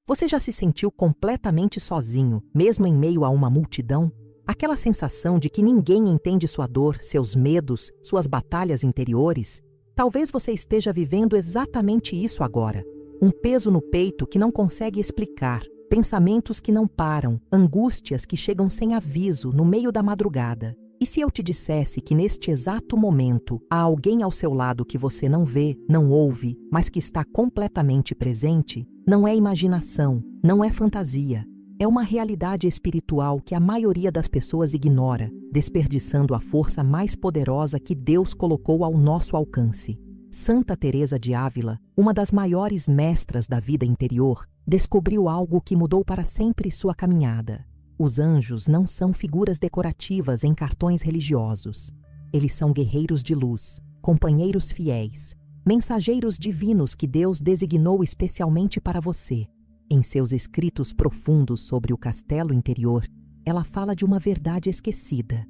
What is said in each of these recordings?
Você já se sentiu completamente sozinho, mesmo em meio a uma multidão? Aquela sensação de que ninguém entende sua dor, seus medos, suas batalhas interiores? Talvez você esteja vivendo exatamente isso agora. Um peso no peito que não consegue explicar, pensamentos que não param, angústias que chegam sem aviso no meio da madrugada. E se eu te dissesse que neste exato momento há alguém ao seu lado que você não vê, não ouve, mas que está completamente presente? Não é imaginação, não é fantasia. É uma realidade espiritual que a maioria das pessoas ignora, desperdiçando a força mais poderosa que Deus colocou ao nosso alcance. Santa Teresa de Ávila, uma das maiores mestras da vida interior, descobriu algo que mudou para sempre sua caminhada. Os anjos não são figuras decorativas em cartões religiosos. Eles são guerreiros de luz, companheiros fiéis, mensageiros divinos que Deus designou especialmente para você. Em seus escritos profundos sobre o castelo interior, ela fala de uma verdade esquecida.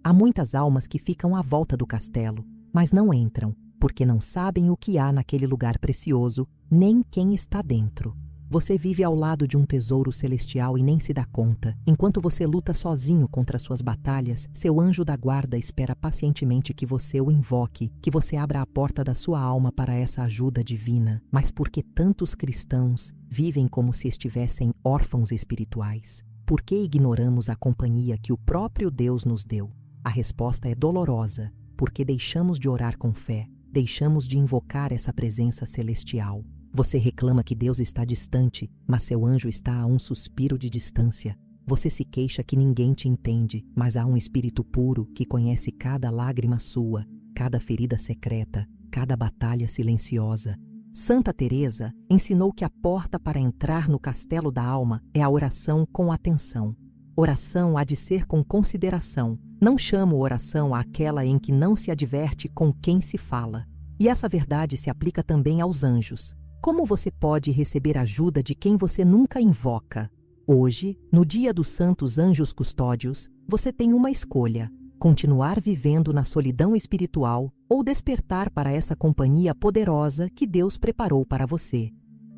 Há muitas almas que ficam à volta do castelo, mas não entram, porque não sabem o que há naquele lugar precioso, nem quem está dentro. Você vive ao lado de um tesouro celestial e nem se dá conta. Enquanto você luta sozinho contra suas batalhas, seu anjo da guarda espera pacientemente que você o invoque, que você abra a porta da sua alma para essa ajuda divina. Mas por que tantos cristãos vivem como se estivessem órfãos espirituais? Por que ignoramos a companhia que o próprio Deus nos deu? A resposta é dolorosa, porque deixamos de orar com fé, deixamos de invocar essa presença celestial. Você reclama que Deus está distante, mas seu anjo está a um suspiro de distância. Você se queixa que ninguém te entende, mas há um espírito puro que conhece cada lágrima sua, cada ferida secreta, cada batalha silenciosa. Santa Teresa ensinou que a porta para entrar no castelo da alma é a oração com atenção. Oração há de ser com consideração. Não chamo oração àquela em que não se adverte com quem se fala. E essa verdade se aplica também aos anjos. Como você pode receber ajuda de quem você nunca invoca? Hoje, no dia dos santos anjos custódios, você tem uma escolha: continuar vivendo na solidão espiritual ou despertar para essa companhia poderosa que Deus preparou para você.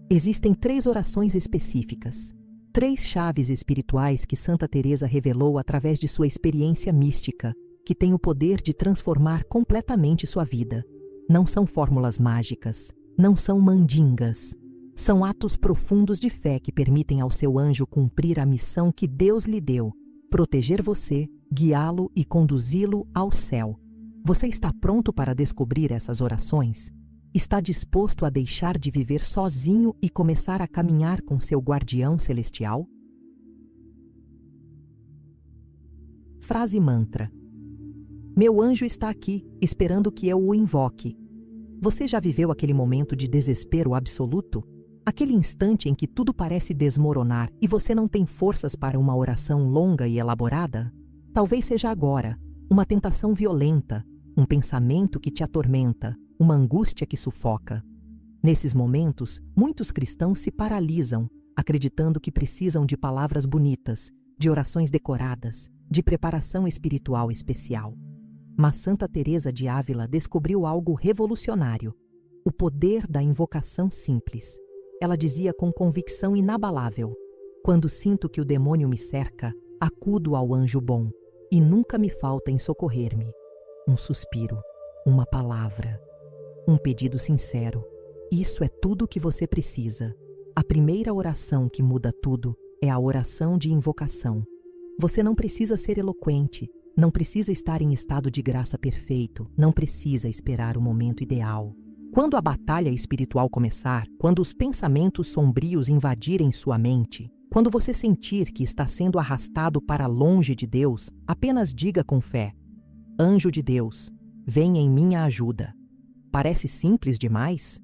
Existem 3 orações específicas, 3 chaves espirituais que Santa Teresa revelou através de sua experiência mística, que têm o poder de transformar completamente sua vida. Não são fórmulas mágicas. Não são mandingas. São atos profundos de fé que permitem ao seu anjo cumprir a missão que Deus lhe deu: proteger você, guiá-lo e conduzi-lo ao céu. Você está pronto para descobrir essas orações? Está disposto a deixar de viver sozinho e começar a caminhar com seu guardião celestial? Frase mantra: meu anjo está aqui, esperando que eu o invoque. Você já viveu aquele momento de desespero absoluto? Aquele instante em que tudo parece desmoronar e você não tem forças para uma oração longa e elaborada? Talvez seja agora, uma tentação violenta, um pensamento que te atormenta, uma angústia que sufoca. Nesses momentos, muitos cristãos se paralisam, acreditando que precisam de palavras bonitas, de orações decoradas, de preparação espiritual especial. Mas Santa Teresa de Ávila descobriu algo revolucionário: o poder da invocação simples. Ela dizia com convicção inabalável: quando sinto que o demônio me cerca, acudo ao anjo bom, e nunca me falta em socorrer-me. Um suspiro, uma palavra, um pedido sincero. Isso é tudo o que você precisa. A primeira oração que muda tudo é a oração de invocação. Você não precisa ser eloquente, não precisa estar em estado de graça perfeito, não precisa esperar o momento ideal. Quando a batalha espiritual começar, quando os pensamentos sombrios invadirem sua mente, quando você sentir que está sendo arrastado para longe de Deus, apenas diga com fé: anjo de Deus, vem em minha ajuda. Parece simples demais?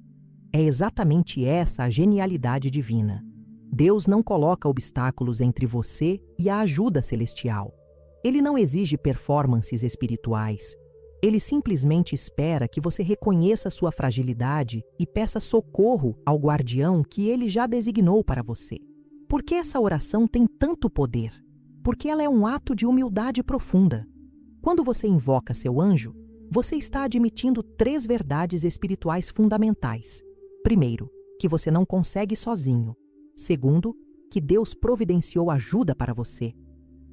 É exatamente essa a genialidade divina. Deus não coloca obstáculos entre você e a ajuda celestial. Ele não exige performances espirituais. Ele simplesmente espera que você reconheça sua fragilidade e peça socorro ao guardião que ele já designou para você. Por que essa oração tem tanto poder? Porque ela é um ato de humildade profunda. Quando você invoca seu anjo, você está admitindo 3 verdades espirituais fundamentais. Primeiro, que você não consegue sozinho. Segundo, que Deus providenciou ajuda para você.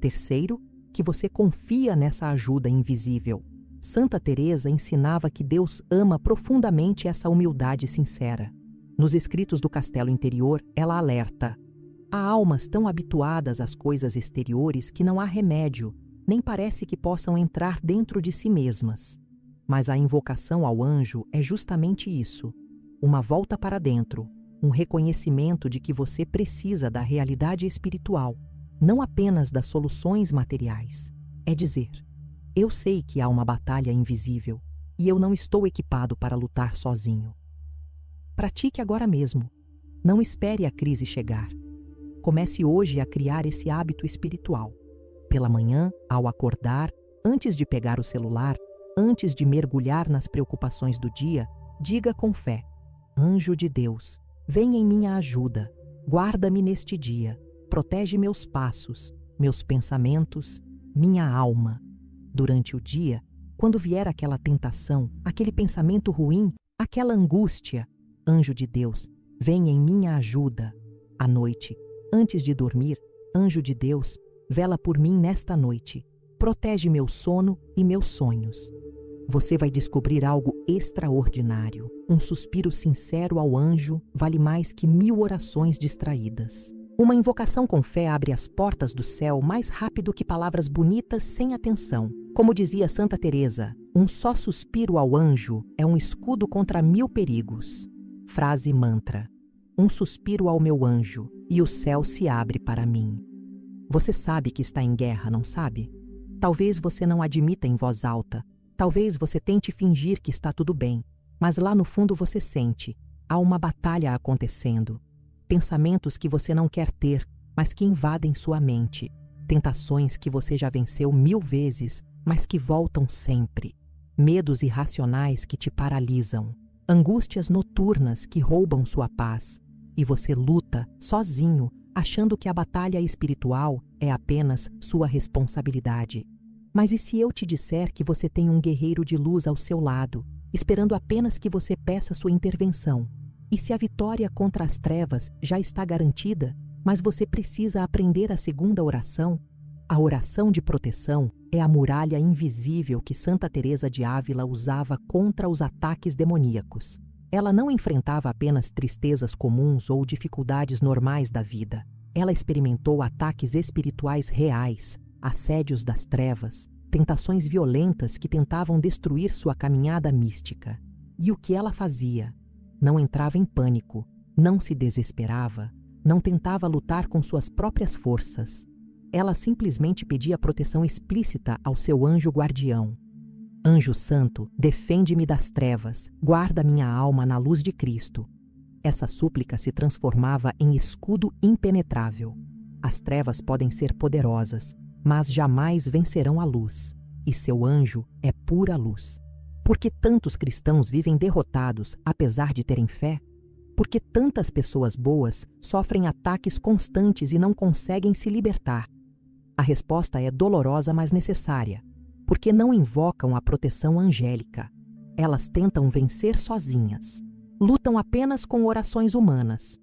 Terceiro, que você confia nessa ajuda invisível. Santa Teresa ensinava que Deus ama profundamente essa humildade sincera. Nos escritos do Castelo Interior, ela alerta: há almas tão habituadas às coisas exteriores que não há remédio, nem parece que possam entrar dentro de si mesmas. Mas a invocação ao anjo é justamente isso: uma volta para dentro, um reconhecimento de que você precisa da realidade espiritual, não apenas das soluções materiais. É dizer: eu sei que há uma batalha invisível e eu não estou equipado para lutar sozinho. Pratique agora mesmo. Não espere a crise chegar. Comece hoje a criar esse hábito espiritual. Pela manhã, ao acordar, antes de pegar o celular, antes de mergulhar nas preocupações do dia, diga com fé: Anjo de Deus, vem em minha ajuda, guarda-me neste dia, protege meus passos, meus pensamentos, minha alma. Durante o dia, quando vier aquela tentação, aquele pensamento ruim, aquela angústia, Anjo de Deus, vem em minha ajuda. À noite, antes de dormir, Anjo de Deus, vela por mim nesta noite, protege meu sono e meus sonhos. Você vai descobrir algo extraordinário. Um suspiro sincero ao anjo vale mais que 1000 orações distraídas. Uma invocação com fé abre as portas do céu mais rápido que palavras bonitas sem atenção. Como dizia Santa Teresa, um só suspiro ao anjo é um escudo contra 1000 perigos. Frase mantra: um suspiro ao meu anjo e o céu se abre para mim. Você sabe que está em guerra, não sabe? Talvez você não admita em voz alta. Talvez você tente fingir que está tudo bem, mas lá no fundo você sente: há uma batalha acontecendo. Pensamentos que você não quer ter, mas que invadem sua mente. Tentações que você já venceu 1000 vezes, mas que voltam sempre. Medos irracionais que te paralisam. Angústias noturnas que roubam sua paz. E você luta, sozinho, achando que a batalha espiritual é apenas sua responsabilidade. Mas e se eu te disser que você tem um guerreiro de luz ao seu lado, esperando apenas que você peça sua intervenção? E se a vitória contra as trevas já está garantida, mas você precisa aprender a segunda oração? A oração de proteção é a muralha invisível que Santa Teresa de Ávila usava contra os ataques demoníacos. Ela não enfrentava apenas tristezas comuns ou dificuldades normais da vida. Ela experimentou ataques espirituais reais, assédios das trevas, tentações violentas que tentavam destruir sua caminhada mística. E o que ela fazia? Não entrava em pânico, não se desesperava, não tentava lutar com suas próprias forças. Ela simplesmente pedia proteção explícita ao seu anjo guardião. Anjo santo, defende-me das trevas, guarda minha alma na luz de Cristo. Essa súplica se transformava em escudo impenetrável. As trevas podem ser poderosas, mas jamais vencerão a luz, e seu anjo é pura luz. Por que tantos cristãos vivem derrotados, apesar de terem fé? Por que tantas pessoas boas sofrem ataques constantes e não conseguem se libertar? A resposta é dolorosa, mas necessária. Porque não invocam a proteção angélica. Elas tentam vencer sozinhas. Lutam apenas com orações humanas.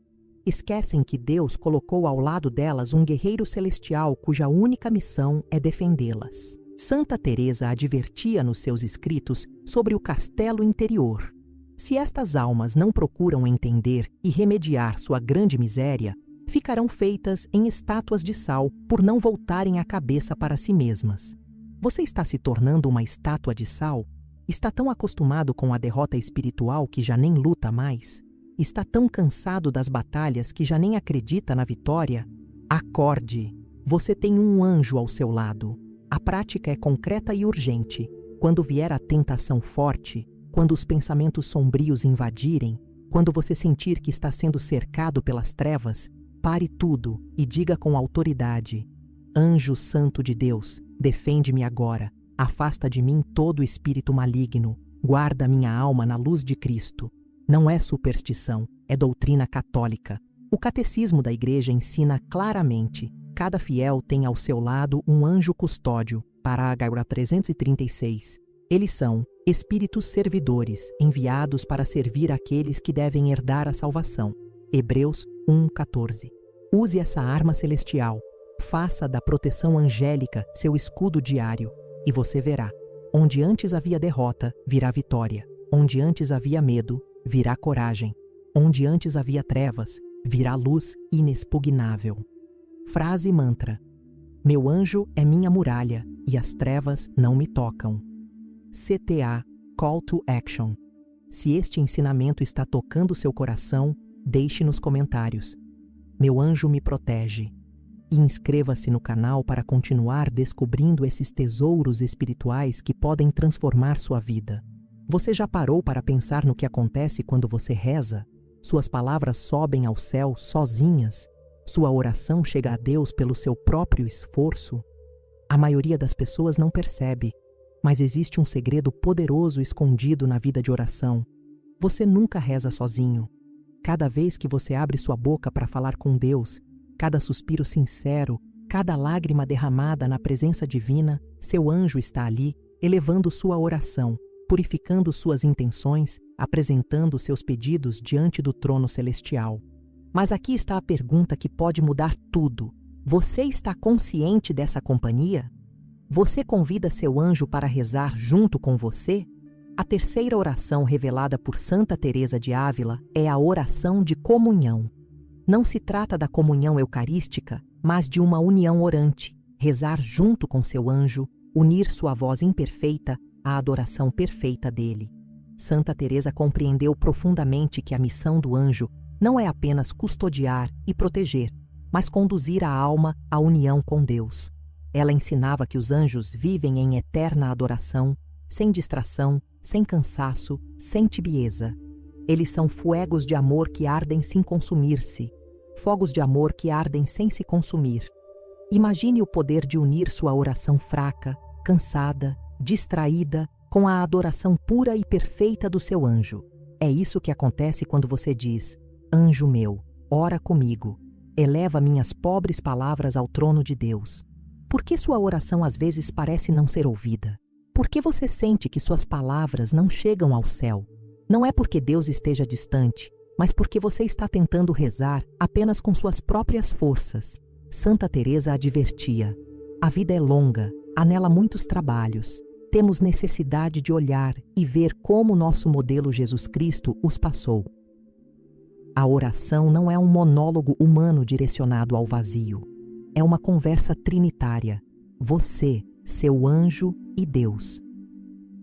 Esquecem que Deus colocou ao lado delas um guerreiro celestial cuja única missão é defendê-las. Santa Teresa advertia nos seus escritos sobre o castelo interior. Se estas almas não procuram entender e remediar sua grande miséria, ficarão feitas em estátuas de sal por não voltarem a cabeça para si mesmas. Você está se tornando uma estátua de sal? Está tão acostumado com a derrota espiritual que já nem luta mais? Está tão cansado das batalhas que já nem acredita na vitória? Acorde! Você tem um anjo ao seu lado. A prática é concreta e urgente. Quando vier a tentação forte, quando os pensamentos sombrios invadirem, quando você sentir que está sendo cercado pelas trevas, pare tudo e diga com autoridade: Anjo Santo de Deus, defende-me agora. Afasta de mim todo espírito maligno. Guarda minha alma na luz de Cristo. Não é superstição, é doutrina católica. O catecismo da Igreja ensina claramente: cada fiel tem ao seu lado um anjo custódio, parágrafo 336. Eles são espíritos servidores, enviados para servir aqueles que devem herdar a salvação. Hebreus 1:14. Use essa arma celestial. Faça da proteção angélica seu escudo diário e você verá. Onde antes havia derrota, virá vitória. Onde antes havia medo, virá coragem. Onde antes havia trevas, virá luz inexpugnável. Frase mantra: meu anjo é minha muralha e as trevas não me tocam. CTA Call to Action. Se este ensinamento está tocando seu coração, deixe nos comentários. Meu anjo me protege. E inscreva-se no canal para continuar descobrindo esses tesouros espirituais que podem transformar sua vida. Você já parou para pensar no que acontece quando você reza? Suas palavras sobem ao céu sozinhas? Sua oração chega a Deus pelo seu próprio esforço? A maioria das pessoas não percebe, mas existe um segredo poderoso escondido na vida de oração. Você nunca reza sozinho. Cada vez que você abre sua boca para falar com Deus, cada suspiro sincero, cada lágrima derramada na presença divina, seu anjo está ali, elevando sua oração, purificando suas intenções, apresentando seus pedidos diante do trono celestial. Mas aqui está a pergunta que pode mudar tudo. Você está consciente dessa companhia? Você convida seu anjo para rezar junto com você? A terceira oração revelada por Santa Teresa de Ávila é a oração de comunhão. Não se trata da comunhão eucarística, mas de uma união orante, rezar junto com seu anjo, unir sua voz imperfeita à adoração perfeita dele. Santa Teresa compreendeu profundamente que a missão do anjo não é apenas custodiar e proteger, mas conduzir a alma à união com Deus. Ela ensinava que os anjos vivem em eterna adoração, sem distração, sem cansaço, sem tibieza. Eles são fuegos de amor que ardem sem consumir-se, fogos de amor que ardem sem se consumir. Imagine o poder de unir sua oração fraca, cansada, distraída, com a adoração pura e perfeita do seu anjo. É isso que acontece quando você diz: anjo meu, ora comigo, eleva minhas pobres palavras ao trono de Deus. Por que sua oração às vezes parece não ser ouvida? Por que você sente que suas palavras não chegam ao céu? Não é porque Deus esteja distante, mas porque você está tentando rezar apenas com suas próprias forças. Santa Teresa advertia: a vida é longa, há nela muitos trabalhos. Temos necessidade de olhar e ver como nosso modelo Jesus Cristo os passou. A oração não é um monólogo humano direcionado ao vazio. É uma conversa trinitária. Você, seu anjo e Deus.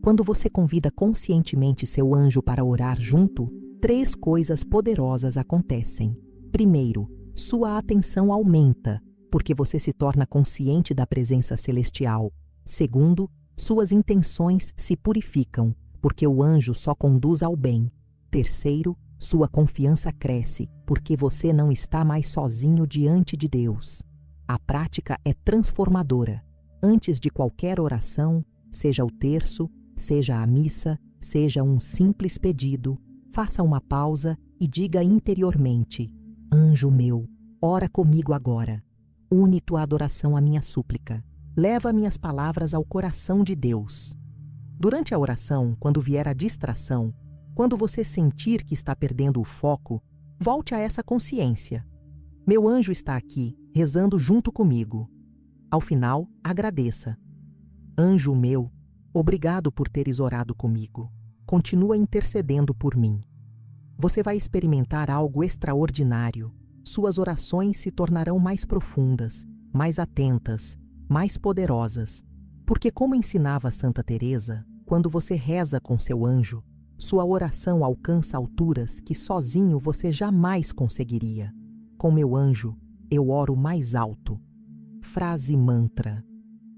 Quando você convida conscientemente seu anjo para orar junto, 3 coisas poderosas acontecem. Primeiro, sua atenção aumenta, porque você se torna consciente da presença celestial. Segundo, suas intenções se purificam, porque o anjo só conduz ao bem. Terceiro, sua confiança cresce, porque você não está mais sozinho diante de Deus. A prática é transformadora. Antes de qualquer oração, seja o terço, seja a missa, seja um simples pedido, faça uma pausa e diga interiormente: anjo meu, ora comigo agora. Une tua adoração à minha súplica. Leva minhas palavras ao coração de Deus. Durante a oração, quando vier a distração, quando você sentir que está perdendo o foco, volte a essa consciência. Meu anjo está aqui, rezando junto comigo. Ao final, agradeça. Anjo meu, obrigado por teres orado comigo. Continua intercedendo por mim. Você vai experimentar algo extraordinário. Suas orações se tornarão mais profundas, mais atentas, mais poderosas. Porque, como ensinava Santa Teresa, quando você reza com seu anjo, sua oração alcança alturas que sozinho você jamais conseguiria. Com meu anjo, eu oro mais alto. Frase mantra.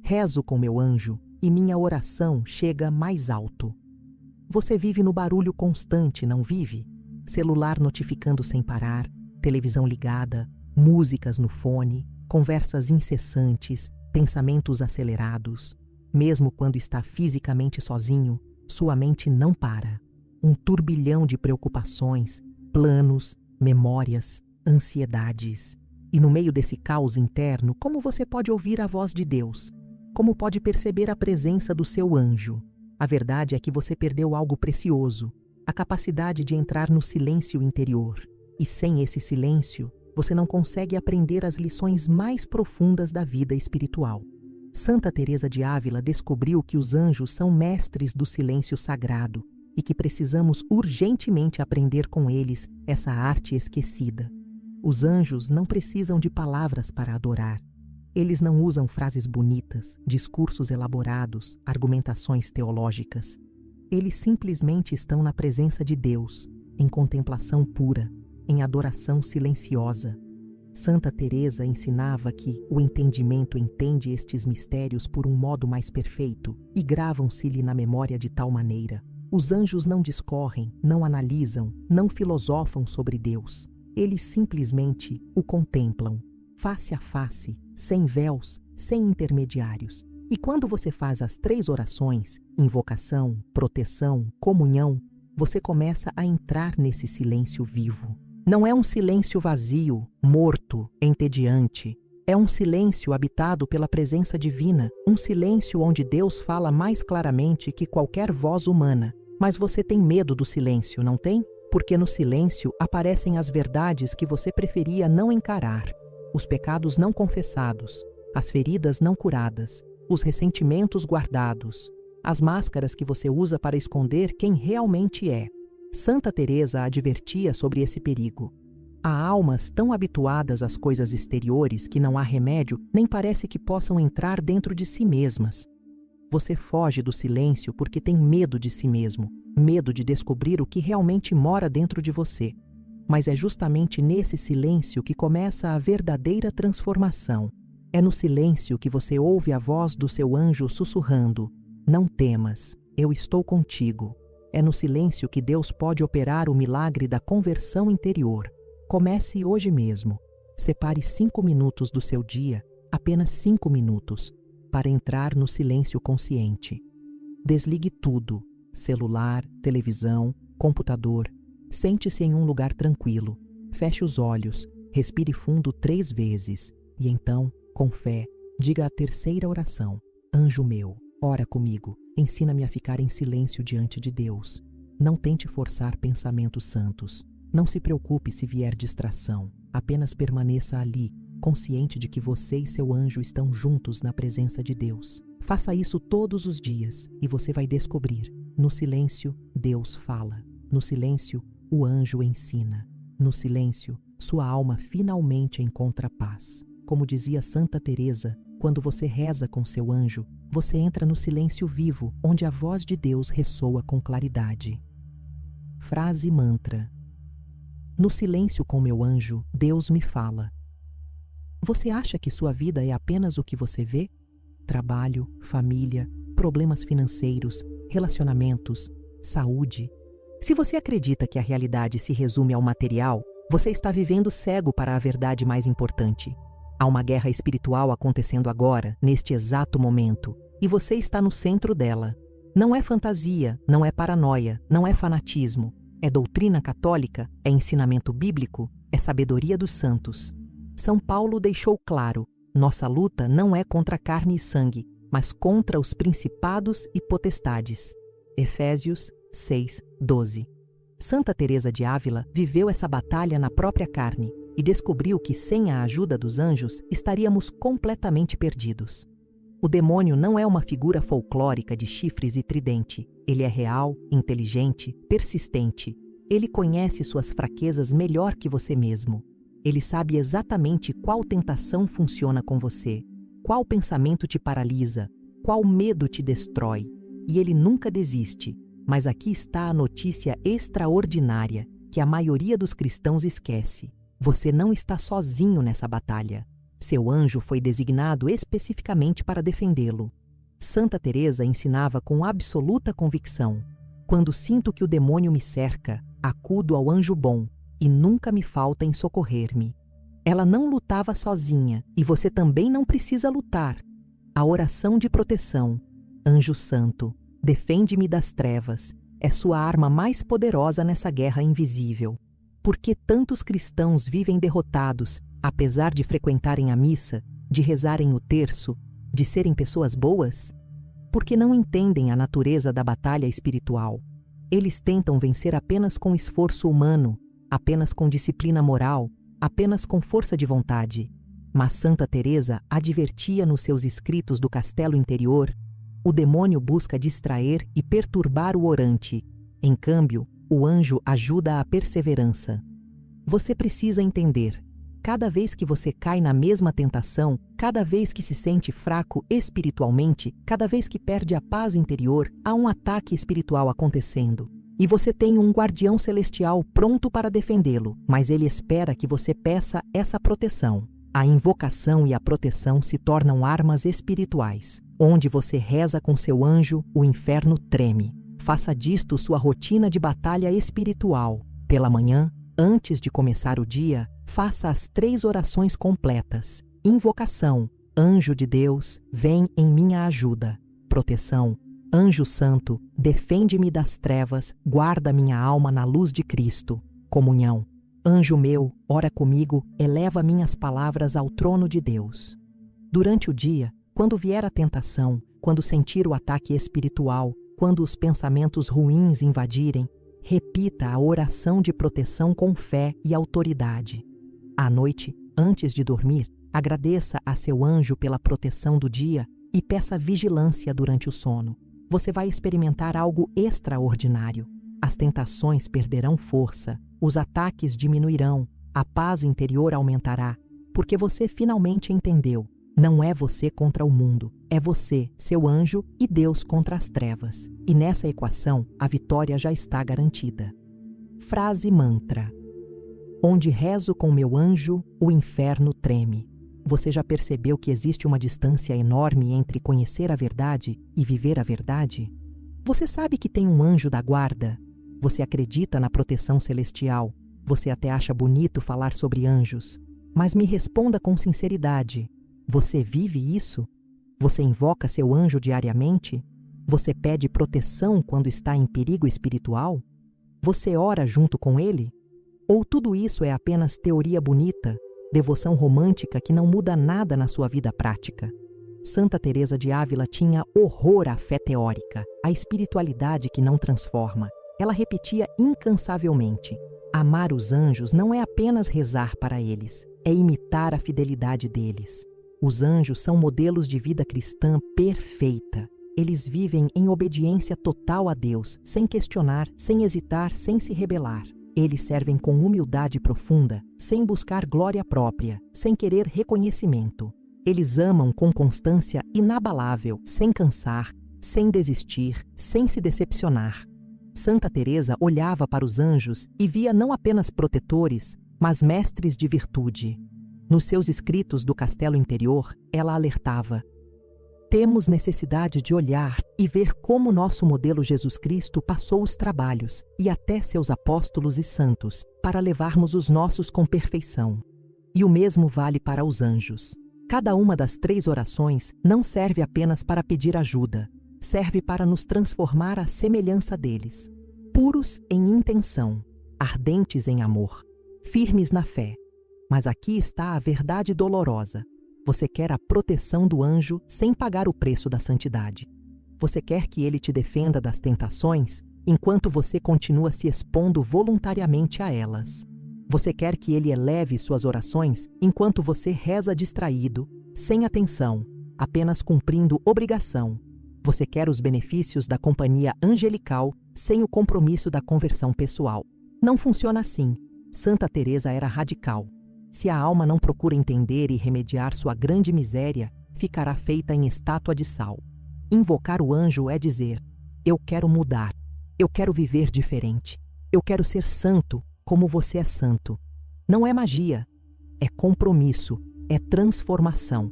Rezo com meu anjo e minha oração chega mais alto. Você vive no barulho constante, não vive? Celular notificando sem parar, televisão ligada, músicas no fone, conversas incessantes, pensamentos acelerados. Mesmo quando está fisicamente sozinho, sua mente não para. Um turbilhão de preocupações, planos, memórias, ansiedades. E no meio desse caos interno, como você pode ouvir a voz de Deus? Como pode perceber a presença do seu anjo? A verdade é que você perdeu algo precioso, a capacidade de entrar no silêncio interior. E sem esse silêncio, você não consegue aprender as lições mais profundas da vida espiritual. Santa Teresa de Ávila descobriu que os anjos são mestres do silêncio sagrado e que precisamos urgentemente aprender com eles essa arte esquecida. Os anjos não precisam de palavras para adorar. Eles não usam frases bonitas, discursos elaborados, argumentações teológicas. Eles simplesmente estão na presença de Deus, em contemplação pura, em adoração silenciosa. Santa Teresa ensinava que o entendimento entende estes mistérios por um modo mais perfeito e gravam-se-lhe na memória de tal maneira. Os anjos não discorrem, não analisam, não filosofam sobre Deus. Eles simplesmente o contemplam, face a face, sem véus, sem intermediários. E quando você faz as 3 orações, invocação, proteção, comunhão, você começa a entrar nesse silêncio vivo. Não é um silêncio vazio, morto, entediante. É um silêncio habitado pela presença divina, um silêncio onde Deus fala mais claramente que qualquer voz humana. Mas você tem medo do silêncio, não tem? Porque no silêncio aparecem as verdades que você preferia não encarar, os pecados não confessados, as feridas não curadas, os ressentimentos guardados, as máscaras que você usa para esconder quem realmente é. Santa Teresa advertia sobre esse perigo. Há almas tão habituadas às coisas exteriores que não há remédio, nem parece que possam entrar dentro de si mesmas. Você foge do silêncio porque tem medo de si mesmo, medo de descobrir o que realmente mora dentro de você. Mas é justamente nesse silêncio que começa a verdadeira transformação. É no silêncio que você ouve a voz do seu anjo sussurrando: "Não temas, eu estou contigo." É no silêncio que Deus pode operar o milagre da conversão interior. Comece hoje mesmo. Separe 5 minutos do seu dia, apenas 5 minutos, para entrar no silêncio consciente. Desligue tudo: celular, televisão, computador. Sente-se em um lugar tranquilo. Feche os olhos, respire fundo 3 vezes e então, com fé, diga a 3ª oração: "Anjo meu, ora comigo, ensina-me a ficar em silêncio diante de Deus." Não tente forçar pensamentos santos. Não se preocupe se vier distração. Apenas permaneça ali, consciente de que você e seu anjo estão juntos na presença de Deus. Faça isso todos os dias e você vai descobrir: no silêncio, Deus fala. No silêncio, o anjo ensina. No silêncio, sua alma finalmente encontra paz. Como dizia Santa Teresa, quando você reza com seu anjo, você entra no silêncio vivo, onde a voz de Deus ressoa com claridade. Frase mantra: no silêncio com meu anjo, Deus me fala. Você acha que sua vida é apenas o que você vê? Trabalho, família, problemas financeiros, relacionamentos, saúde. Se você acredita que a realidade se resume ao material, você está vivendo cego para a verdade mais importante. Há uma guerra espiritual acontecendo agora, neste exato momento, e você está no centro dela. Não é fantasia, não é paranoia, não é fanatismo. É doutrina católica, é ensinamento bíblico, é sabedoria dos santos. São Paulo deixou claro: nossa luta não é contra carne e sangue, mas contra os principados e potestades. Efésios 6:12. Santa Teresa de Ávila viveu essa batalha na própria carne e descobriu que sem a ajuda dos anjos estaríamos completamente perdidos. O demônio não é uma figura folclórica de chifres e tridente. Ele é real, inteligente, persistente. Ele conhece suas fraquezas melhor que você mesmo. Ele sabe exatamente qual tentação funciona com você, qual pensamento te paralisa, qual medo te destrói. E ele nunca desiste. Mas aqui está a notícia extraordinária que a maioria dos cristãos esquece. Você não está sozinho nessa batalha. Seu anjo foi designado especificamente para defendê-lo. Santa Teresa ensinava com absoluta convicção: quando sinto que o demônio me cerca, acudo ao anjo bom, e nunca me falta em socorrer-me. Ela não lutava sozinha, e você também não precisa lutar. A oração de proteção: Anjo Santo, defende-me das trevas, é sua arma mais poderosa nessa guerra invisível. Por que tantos cristãos vivem derrotados, apesar de frequentarem a missa, de rezarem o terço, de serem pessoas boas? Porque não entendem a natureza da batalha espiritual. Eles tentam vencer apenas com esforço humano, apenas com disciplina moral, apenas com força de vontade. Mas Santa Teresa advertia nos seus escritos do castelo interior: o demônio busca distrair e perturbar o orante. Em câmbio, o anjo ajuda a perseverança. Você precisa entender: cada vez que você cai na mesma tentação, cada vez que se sente fraco espiritualmente, cada vez que perde a paz interior, há um ataque espiritual acontecendo. E você tem um guardião celestial pronto para defendê-lo, mas ele espera que você peça essa proteção. A invocação e a proteção se tornam armas espirituais. Onde você reza com seu anjo, o inferno treme. Faça disto sua rotina de batalha espiritual. Pela manhã, antes de começar o dia, faça as 3 orações completas. Invocação: Anjo de Deus, vem em minha ajuda. Proteção: Anjo Santo, defende-me das trevas, guarda minha alma na luz de Cristo. Comunhão: Anjo meu, ora comigo, eleva minhas palavras ao trono de Deus. Durante o dia, quando vier a tentação, quando sentir o ataque espiritual, quando os pensamentos ruins invadirem, repita a oração de proteção com fé e autoridade. À noite, antes de dormir, agradeça a seu anjo pela proteção do dia e peça vigilância durante o sono. Você vai experimentar algo extraordinário. As tentações perderão força, os ataques diminuirão, a paz interior aumentará, porque você finalmente entendeu: não é você contra o mundo, é você, seu anjo e Deus contra as trevas. E nessa equação, a vitória já está garantida. Frase mantra: onde rezo com meu anjo, o inferno treme. Você já percebeu que existe uma distância enorme entre conhecer a verdade e viver a verdade? Você sabe que tem um anjo da guarda? Você acredita na proteção celestial? Você até acha bonito falar sobre anjos. Mas me responda com sinceridade: você vive isso? Você invoca seu anjo diariamente? Você pede proteção quando está em perigo espiritual? Você ora junto com ele? Ou tudo isso é apenas teoria bonita, devoção romântica que não muda nada na sua vida prática? Santa Teresa de Ávila tinha horror à fé teórica, à espiritualidade que não transforma. Ela repetia incansavelmente: amar os anjos não é apenas rezar para eles, é imitar a fidelidade deles. Os anjos são modelos de vida cristã perfeita. Eles vivem em obediência total a Deus, sem questionar, sem hesitar, sem se rebelar. Eles servem com humildade profunda, sem buscar glória própria, sem querer reconhecimento. Eles amam com constância inabalável, sem cansar, sem desistir, sem se decepcionar. Santa Teresa olhava para os anjos e via não apenas protetores, mas mestres de virtude. Nos seus escritos do castelo interior, ela alertava: temos necessidade de olhar e ver como nosso modelo Jesus Cristo passou os trabalhos, e até seus apóstolos e santos, para levarmos os nossos com perfeição. E o mesmo vale para os anjos. Cada uma das 3 orações não serve apenas para pedir ajuda, serve para nos transformar à semelhança deles. Puros em intenção, ardentes em amor, firmes na fé. Mas aqui está a verdade dolorosa. Você quer a proteção do anjo sem pagar o preço da santidade. Você quer que ele te defenda das tentações, enquanto você continua se expondo voluntariamente a elas. Você quer que ele eleve suas orações, enquanto você reza distraído, sem atenção, apenas cumprindo obrigação. Você quer os benefícios da companhia angelical, sem o compromisso da conversão pessoal. Não funciona assim. Santa Teresa era radical. Se a alma não procura entender e remediar sua grande miséria, ficará feita em estátua de sal. Invocar o anjo é dizer: eu quero mudar, eu quero viver diferente, eu quero ser santo como você é santo. Não é magia, é compromisso, é transformação.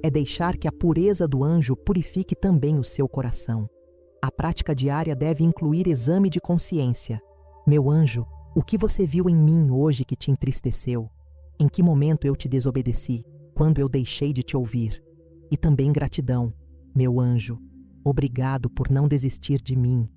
É deixar que a pureza do anjo purifique também o seu coração. A prática diária deve incluir exame de consciência. Meu anjo, o que você viu em mim hoje que te entristeceu? Em que momento eu te desobedeci? Quando eu deixei de te ouvir? E também gratidão. Meu anjo, obrigado por não desistir de mim.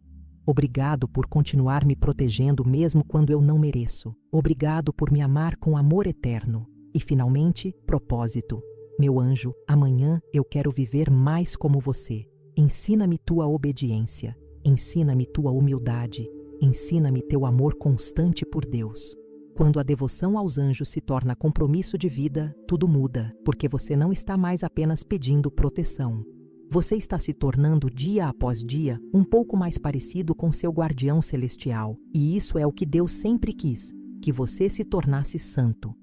Obrigado por continuar me protegendo mesmo quando eu não mereço. Obrigado por me amar com amor eterno. E finalmente, propósito. Meu anjo, amanhã eu quero viver mais como você. Ensina-me tua obediência. Ensina-me tua humildade. Ensina-me teu amor constante por Deus. Quando a devoção aos anjos se torna compromisso de vida, tudo muda, porque você não está mais apenas pedindo proteção. Você está se tornando, dia após dia, um pouco mais parecido com seu guardião celestial, e isso é o que Deus sempre quis, que você se tornasse santo.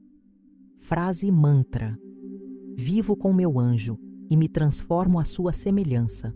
Frase mantra: vivo com meu anjo e me transformo à sua semelhança.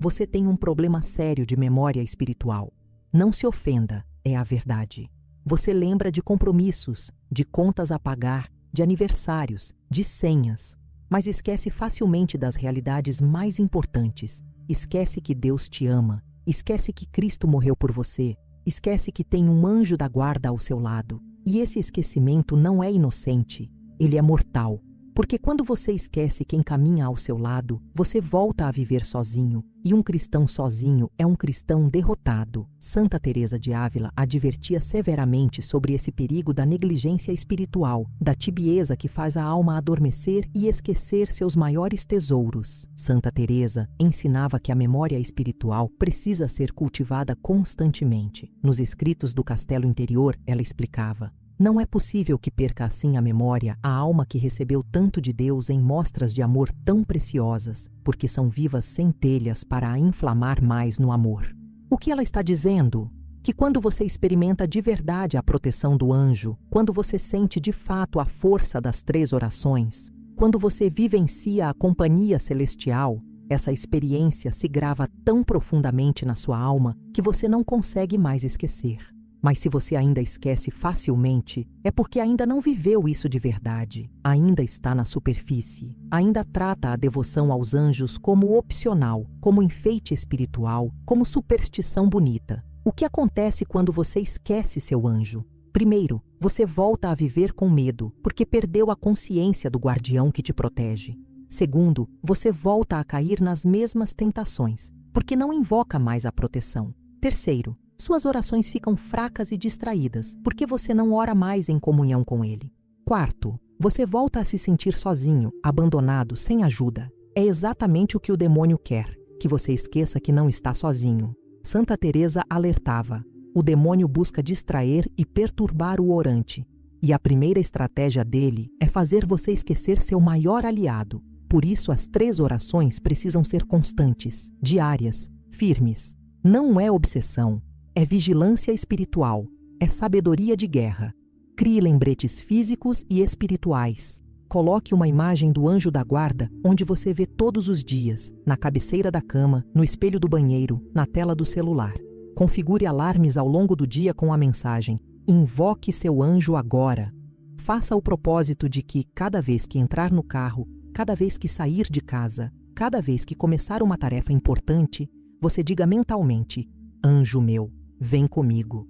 Você tem um problema sério de memória espiritual. Não se ofenda, é a verdade. Você lembra de compromissos, de contas a pagar, de aniversários, de senhas, mas esquece facilmente das realidades mais importantes. Esquece que Deus te ama, esquece que Cristo morreu por você, esquece que tem um anjo da guarda ao seu lado. E esse esquecimento não é inocente, ele é mortal. Porque quando você esquece quem caminha ao seu lado, você volta a viver sozinho, e um cristão sozinho é um cristão derrotado. Santa Teresa de Ávila advertia severamente sobre esse perigo da negligência espiritual, da tibieza que faz a alma adormecer e esquecer seus maiores tesouros. Santa Teresa ensinava que a memória espiritual precisa ser cultivada constantemente. Nos escritos do Castelo Interior, ela explicava: não é possível que perca assim a memória a alma que recebeu tanto de Deus em mostras de amor tão preciosas, porque são vivas centelhas para a inflamar mais no amor. O que ela está dizendo? Que quando você experimenta de verdade a proteção do anjo, quando você sente de fato a força das 3 orações, quando você vivencia a companhia celestial, essa experiência se grava tão profundamente na sua alma que você não consegue mais esquecer. Mas se você ainda esquece facilmente, é porque ainda não viveu isso de verdade, ainda está na superfície, ainda trata a devoção aos anjos como opcional, como enfeite espiritual, como superstição bonita. O que acontece quando você esquece seu anjo? Primeiro, você volta a viver com medo, porque perdeu a consciência do guardião que te protege. Segundo, você volta a cair nas mesmas tentações, porque não invoca mais a proteção. Terceiro, suas orações ficam fracas e distraídas, porque você não ora mais em comunhão com ele. Quarto, você volta a se sentir sozinho, abandonado, sem ajuda. É exatamente o que o demônio quer, que você esqueça que não está sozinho. Santa Teresa alertava: o demônio busca distrair e perturbar o orante, e a primeira estratégia dele é fazer você esquecer seu maior aliado. Por isso as 3 orações precisam ser constantes, diárias, firmes. Não é obsessão. É vigilância espiritual, é sabedoria de guerra. Crie lembretes físicos e espirituais. Coloque uma imagem do anjo da guarda onde você vê todos os dias, na cabeceira da cama, no espelho do banheiro, na tela do celular. Configure alarmes ao longo do dia com a mensagem: invoque seu anjo agora. Faça o propósito de que, cada vez que entrar no carro, cada vez que sair de casa, cada vez que começar uma tarefa importante, você diga mentalmente: anjo meu, vem comigo.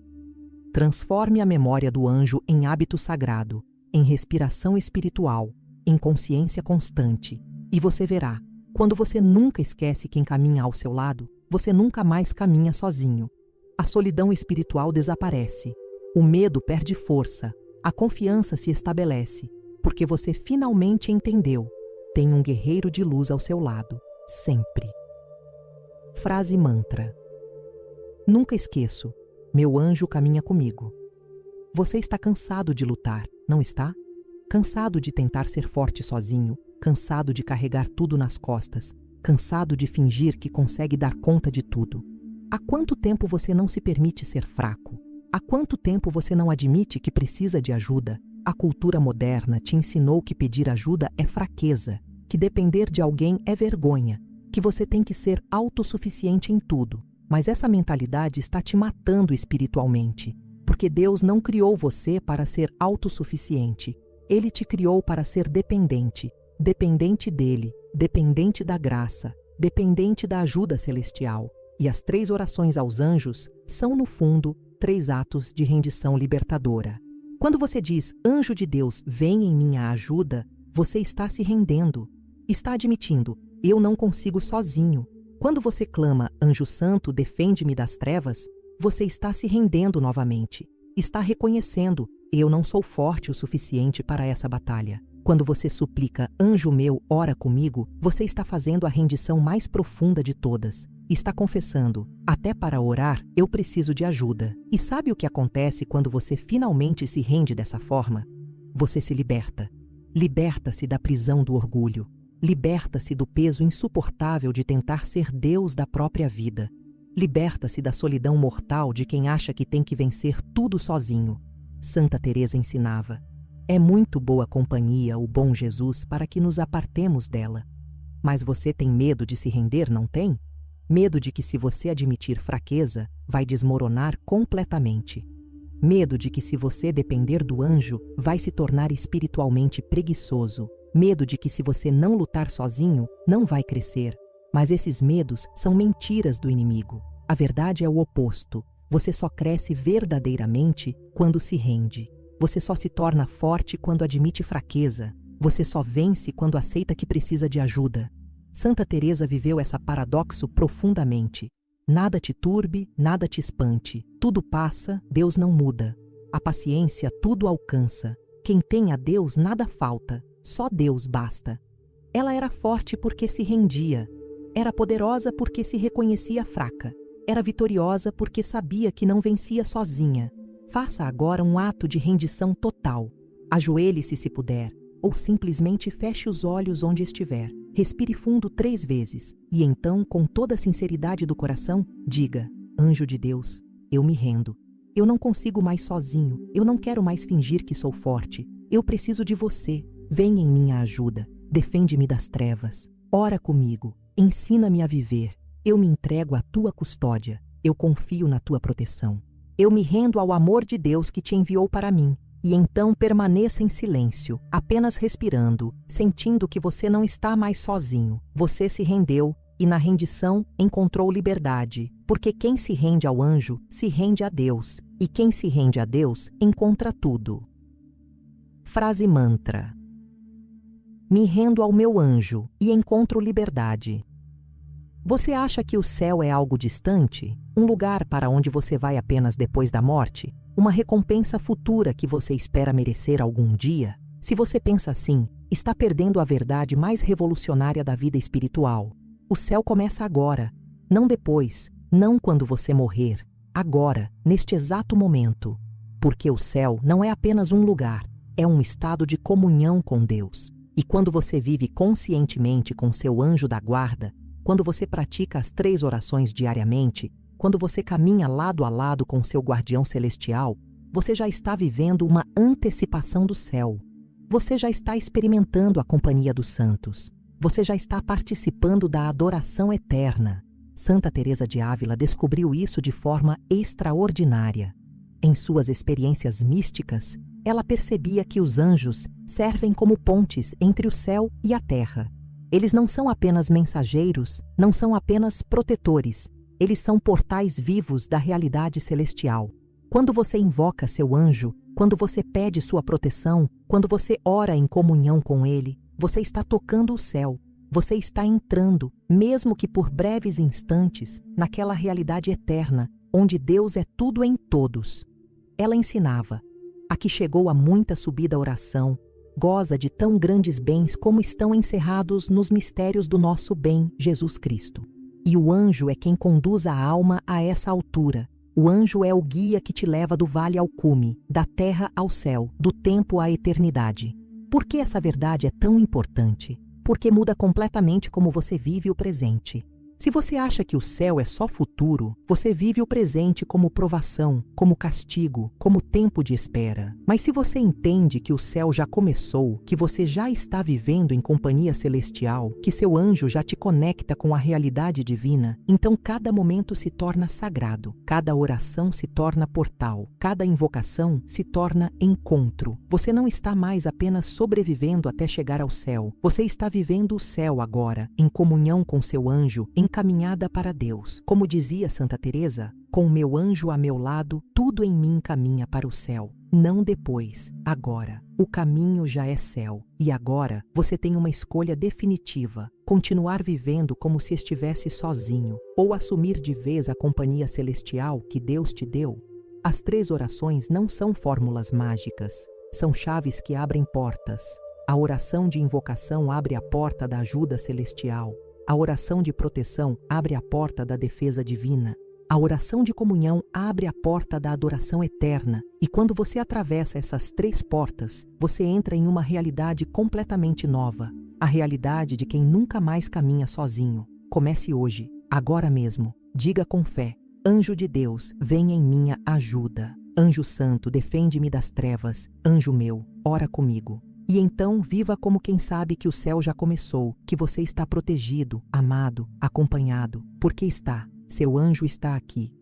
Transforme a memória do anjo em hábito sagrado, em respiração espiritual, em consciência constante. E você verá, quando você nunca esquece quem caminha ao seu lado, você nunca mais caminha sozinho. A solidão espiritual desaparece, o medo perde força, a confiança se estabelece, porque você finalmente entendeu: tem um guerreiro de luz ao seu lado, sempre. Frase mantra: nunca esqueço, meu anjo caminha comigo. Você está cansado de lutar, não está? Cansado de tentar ser forte sozinho, cansado de carregar tudo nas costas, cansado de fingir que consegue dar conta de tudo. Há quanto tempo você não se permite ser fraco? Há quanto tempo você não admite que precisa de ajuda? A cultura moderna te ensinou que pedir ajuda é fraqueza, que depender de alguém é vergonha, que você tem que ser autossuficiente em tudo. Mas essa mentalidade está te matando espiritualmente, porque Deus não criou você para ser autossuficiente. Ele te criou para ser dependente, dependente dele, dependente da graça, dependente da ajuda celestial. E as 3 orações aos anjos são, no fundo, 3 atos de rendição libertadora. Quando você diz: anjo de Deus, vem em minha ajuda, você está se rendendo. Está admitindo: eu não consigo sozinho. Quando você clama: anjo santo, defende-me das trevas, você está se rendendo novamente. Está reconhecendo: eu não sou forte o suficiente para essa batalha. Quando você suplica: anjo meu, ora comigo, você está fazendo a rendição mais profunda de todas. e está confessando: até para orar eu preciso de ajuda. E sabe o que acontece quando você finalmente se rende dessa forma? Você se liberta. Liberta-se da prisão do orgulho. Liberta-se do peso insuportável de tentar ser Deus da própria vida. Liberta-se da solidão mortal de quem acha que tem que vencer tudo sozinho. Santa Teresa ensinava: é muito boa companhia o bom Jesus para que nos apartemos dela. Mas você tem medo de se render, não tem? Medo de que, se você admitir fraqueza, vai desmoronar completamente. Medo de que, se você depender do anjo, vai se tornar espiritualmente preguiçoso. Medo de que, se você não lutar sozinho, não vai crescer. Mas esses medos são mentiras do inimigo. A verdade é o oposto. Você só cresce verdadeiramente quando se rende. Você só se torna forte quando admite fraqueza. Você só vence quando aceita que precisa de ajuda. Santa Teresa viveu esse paradoxo profundamente. Nada te turbe, nada te espante. Tudo passa, Deus não muda. A paciência tudo alcança. Quem tem a Deus nada falta. Só Deus basta. Ela era forte porque se rendia. Era poderosa porque se reconhecia fraca. Era vitoriosa porque sabia que não vencia sozinha. Faça agora um ato de rendição total. Ajoelhe-se se puder, ou simplesmente feche os olhos onde estiver. Respire fundo 3 vezes e então, com toda a sinceridade do coração, diga: anjo de Deus, eu me rendo. Eu não consigo mais sozinho. Eu não quero mais fingir que sou forte. Eu preciso de você. Vem em minha ajuda. Defende-me das trevas. Ora comigo. Ensina-me a viver. Eu me entrego à tua custódia. Eu confio na tua proteção. Eu me rendo ao amor de Deus que te enviou para mim. E então permaneça em silêncio, apenas respirando, sentindo que você não está mais sozinho. Você se rendeu e, na rendição, encontrou liberdade. Porque quem se rende ao anjo, se rende a Deus. E quem se rende a Deus, encontra tudo. Frase mantra: me rendo ao meu anjo e encontro liberdade. Você acha que o céu é algo distante? Um lugar para onde você vai apenas depois da morte? Uma recompensa futura que você espera merecer algum dia? Se você pensa assim, está perdendo a verdade mais revolucionária da vida espiritual. O céu começa agora, não depois, não quando você morrer. Agora, neste exato momento. Porque o céu não é apenas um lugar, é um estado de comunhão com Deus. E quando você vive conscientemente com seu anjo da guarda, quando você pratica as 3 orações diariamente, quando você caminha lado a lado com seu guardião celestial, você já está vivendo uma antecipação do céu. Você já está experimentando a companhia dos santos. Você já está participando da adoração eterna. Santa Teresa de Ávila descobriu isso de forma extraordinária. Em suas experiências místicas, ela percebia que os anjos servem como pontes entre o céu e a terra. Eles não são apenas mensageiros, não são apenas protetores. Eles são portais vivos da realidade celestial. Quando você invoca seu anjo, quando você pede sua proteção, quando você ora em comunhão com ele, você está tocando o céu. Você está entrando, mesmo que por breves instantes, naquela realidade eterna, onde Deus é tudo em todos. Ela ensinava: a que chegou a muita subida oração, goza de tão grandes bens como estão encerrados nos mistérios do nosso bem, Jesus Cristo. E o anjo é quem conduz a alma a essa altura. O anjo é o guia que te leva do vale ao cume, da terra ao céu, do tempo à eternidade. Por que essa verdade é tão importante? Porque muda completamente como você vive o presente. Se você acha que o céu é só futuro, você vive o presente como provação, como castigo, como tempo de espera. Mas se você entende que o céu já começou, que você já está vivendo em companhia celestial, que seu anjo já te conecta com a realidade divina, então cada momento se torna sagrado, cada oração se torna portal, cada invocação se torna encontro. Você não está mais apenas sobrevivendo até chegar ao céu, você está vivendo o céu agora, em comunhão com seu anjo, encaminhada para Deus. Como dizia Santa Teresa, com o meu anjo a meu lado, tudo em mim caminha para o céu. Não depois, agora. O caminho já é céu. E agora você tem uma escolha definitiva: continuar vivendo como se estivesse sozinho, ou assumir de vez a companhia celestial que Deus te deu. As 3 orações não são fórmulas mágicas, são chaves que abrem portas. A oração de invocação abre a porta da ajuda celestial. A oração de proteção abre a porta da defesa divina. A oração de comunhão abre a porta da adoração eterna. E quando você atravessa essas 3 portas, você entra em uma realidade completamente nova. A realidade de quem nunca mais caminha sozinho. Comece hoje, agora mesmo. Diga com fé: Anjo de Deus, vem em minha ajuda. Anjo Santo, defende-me das trevas. Anjo meu, ora comigo. E então viva como quem sabe que o céu já começou, que você está protegido, amado, acompanhado, porque está. Seu anjo está aqui.